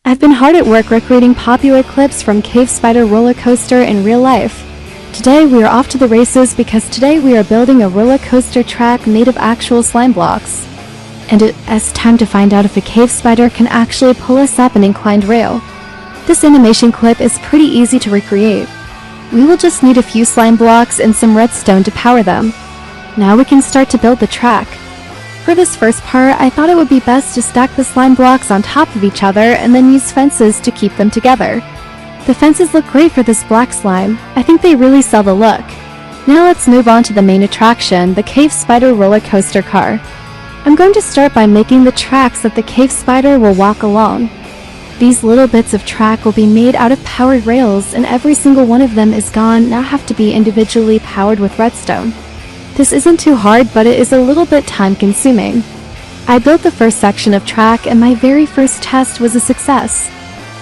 I've been hard at work recreating popular clips from Cave Spider Roller Coaster in real life. Today we are off to the races because today we are building a roller coaster track made of actual slime blocks. And it's time to find out if a cave spider can actually pull us up an inclined rail. This animation clip is pretty easy to recreate. We will just need a few slime blocks and some redstone to power them. Now we can start to build the track. For this first part, I thought it would be best to stack the slime blocks on top of each other and then use fences to keep them together. The fences look great for this black slime. I think they really sell the look. Now let's move on to the main attraction, the Cave Spider roller coaster car. I'm going to start by making the tracks that the cave spider will walk along. These little bits of track will be made out of powered rails, and every single one of them now have to be individually powered with redstone. This isn't too hard, but it is a little bit time consuming. I built the first section of track and my very first test was a success.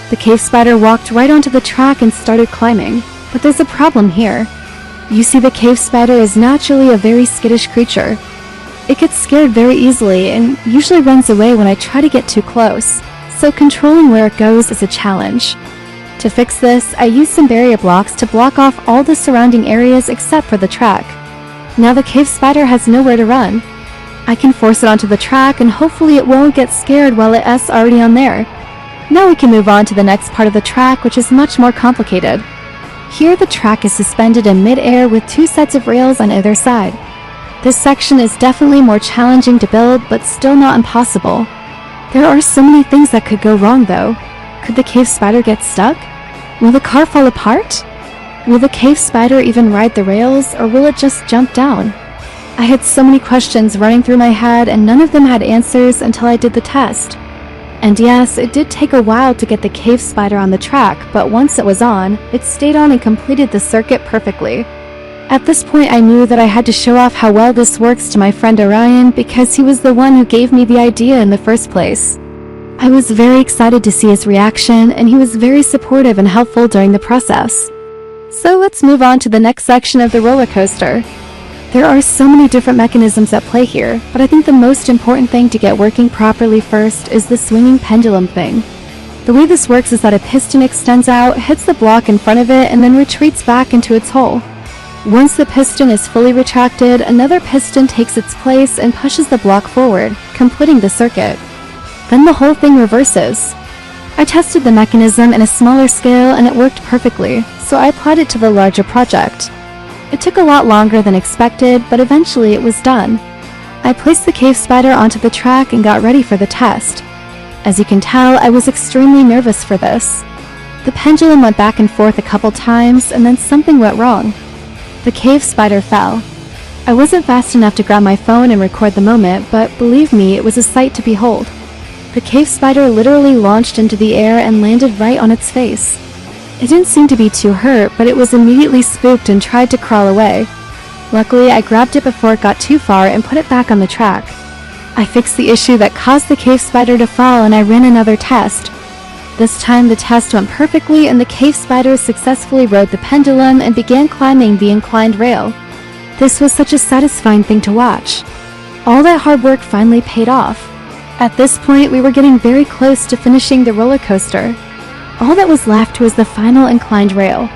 The cave spider walked right onto the track and started climbing, but there's a problem here. You see, the cave spider is naturally a very skittish creature. It gets scared very easily and usually runs away when I try to get too close, so controlling where it goes is a challenge. To fix this, I used some barrier blocks to block off all the surrounding areas except for the track. Now the cave spider has nowhere to run. I can force it onto the track and hopefully it won't get scared while it's already on there. Now we can move on to the next part of the track, which is much more complicated. Here the track is suspended in mid-air with two sets of rails on either side. This section is definitely more challenging to build, but still not impossible. There are so many things that could go wrong though. Could the cave spider get stuck? Will the car fall apart? Will the cave spider even ride the rails, or will it just jump down? I had so many questions running through my head and none of them had answers until I did the test. And yes, it did take a while to get the cave spider on the track, but once it was on, it stayed on and completed the circuit perfectly. At this point I knew that I had to show off how well this works to my friend Orion because he was the one who gave me the idea in the first place. I was very excited to see his reaction and he was very supportive and helpful during the process. So let's move on to the next section of the roller coaster. There are so many different mechanisms at play here, but I think the most important thing to get working properly first is the swinging pendulum thing. The way this works is that a piston extends out, hits the block in front of it, and then retreats back into its hole. Once the piston is fully retracted, another piston takes its place and pushes the block forward, completing the circuit. Then the whole thing reverses. I tested the mechanism in a smaller scale and it worked perfectly, so I applied it to the larger project. It took a lot longer than expected, but eventually it was done. I placed the cave spider onto the track and got ready for the test. As you can tell, I was extremely nervous for this. The pendulum went back and forth a couple times and then something went wrong. The cave spider fell. I wasn't fast enough to grab my phone and record the moment, but believe me, it was a sight to behold. The cave spider literally launched into the air and landed right on its face. It didn't seem to be too hurt, but it was immediately spooked and tried to crawl away. Luckily, I grabbed it before it got too far and put it back on the track. I fixed the issue that caused the cave spider to fall and I ran another test. This time the test went perfectly and the cave spider successfully rode the pendulum and began climbing the inclined rail. This was such a satisfying thing to watch. All that hard work finally paid off. At this point, we were getting very close to finishing the roller coaster. All that was left was the final inclined rail.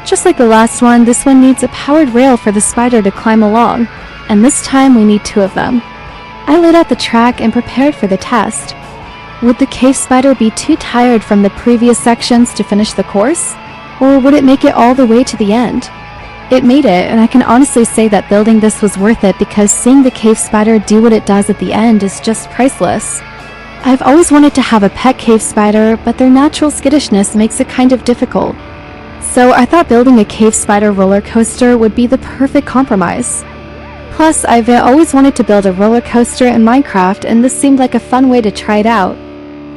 Just like the last one, this one needs a powered rail for the spider to climb along, and this time we need two of them. I laid out the track and prepared for the test. Would the cave spider be too tired from the previous sections to finish the course? Or would it make it all the way to the end? It made it, and I can honestly say that building this was worth it because seeing the cave spider do what it does at the end is just priceless. I've always wanted to have a pet cave spider, but their natural skittishness makes it kind of difficult. So I thought building a cave spider roller coaster would be the perfect compromise. Plus, I've always wanted to build a roller coaster in Minecraft, and this seemed like a fun way to try it out.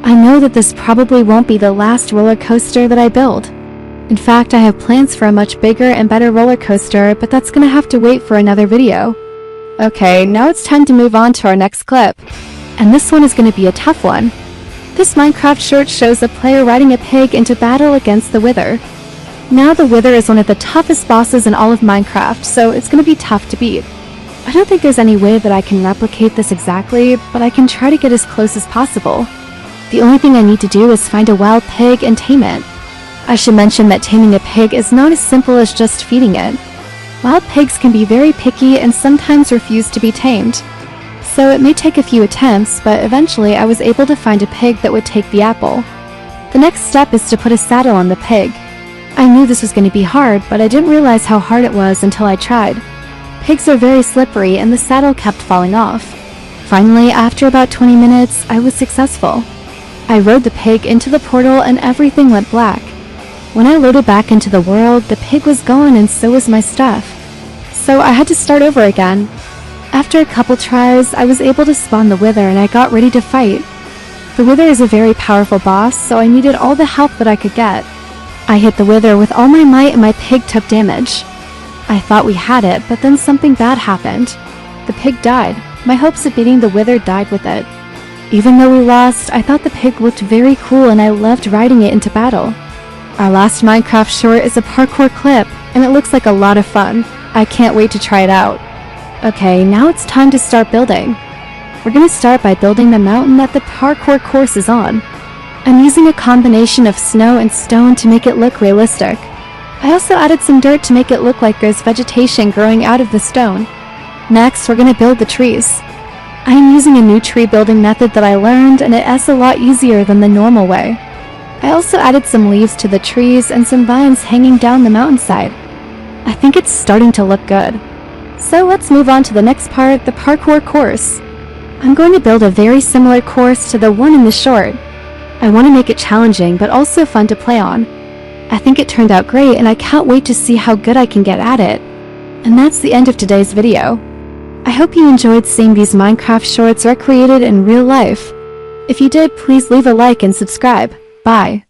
I know that this probably won't be the last roller coaster that I build. In fact, I have plans for a much bigger and better roller coaster, but that's gonna have to wait for another video. Okay, now it's time to move on to our next clip. And this one is gonna be a tough one. This Minecraft short shows a player riding a pig into battle against the Wither. Now the Wither is one of the toughest bosses in all of Minecraft, so it's gonna be tough to beat. I don't think there's any way that I can replicate this exactly, but I can try to get as close as possible. The only thing I need to do is find a wild pig and tame it. I should mention that taming a pig is not as simple as just feeding it. Wild pigs can be very picky and sometimes refuse to be tamed. So it may take a few attempts, but eventually I was able to find a pig that would take the apple. The next step is to put a saddle on the pig. I knew this was going to be hard, but I didn't realize how hard it was until I tried. Pigs are very slippery and the saddle kept falling off. Finally, after about 20 minutes, I was successful. I rode the pig into the portal and everything went black. When I loaded back into the world, the pig was gone and so was my stuff. So I had to start over again. After a couple tries, I was able to spawn the wither and I got ready to fight. The wither is a very powerful boss, so I needed all the help that I could get. I hit the wither with all my might and my pig took damage. I thought we had it, but then something bad happened. The pig died. My hopes of beating the wither died with it. Even though we lost, I thought the pig looked very cool and I loved riding it into battle. Our last Minecraft short is a parkour clip, and it looks like a lot of fun. I can't wait to try it out. Okay, now it's time to start building. We're gonna start by building the mountain that the parkour course is on. I'm using a combination of snow and stone to make it look realistic. I also added some dirt to make it look like there's vegetation growing out of the stone. Next, we're gonna build the trees. I am using a new tree building method that I learned, and it is a lot easier than the normal way. I also added some leaves to the trees and some vines hanging down the mountainside. I think it's starting to look good. So let's move on to the next part, the parkour course. I'm going to build a very similar course to the one in the short. I want to make it challenging but also fun to play on. I think it turned out great and I can't wait to see how good I can get at it. And that's the end of today's video. I hope you enjoyed seeing these Minecraft shorts recreated in real life. If you did, please leave a like and subscribe. Bye.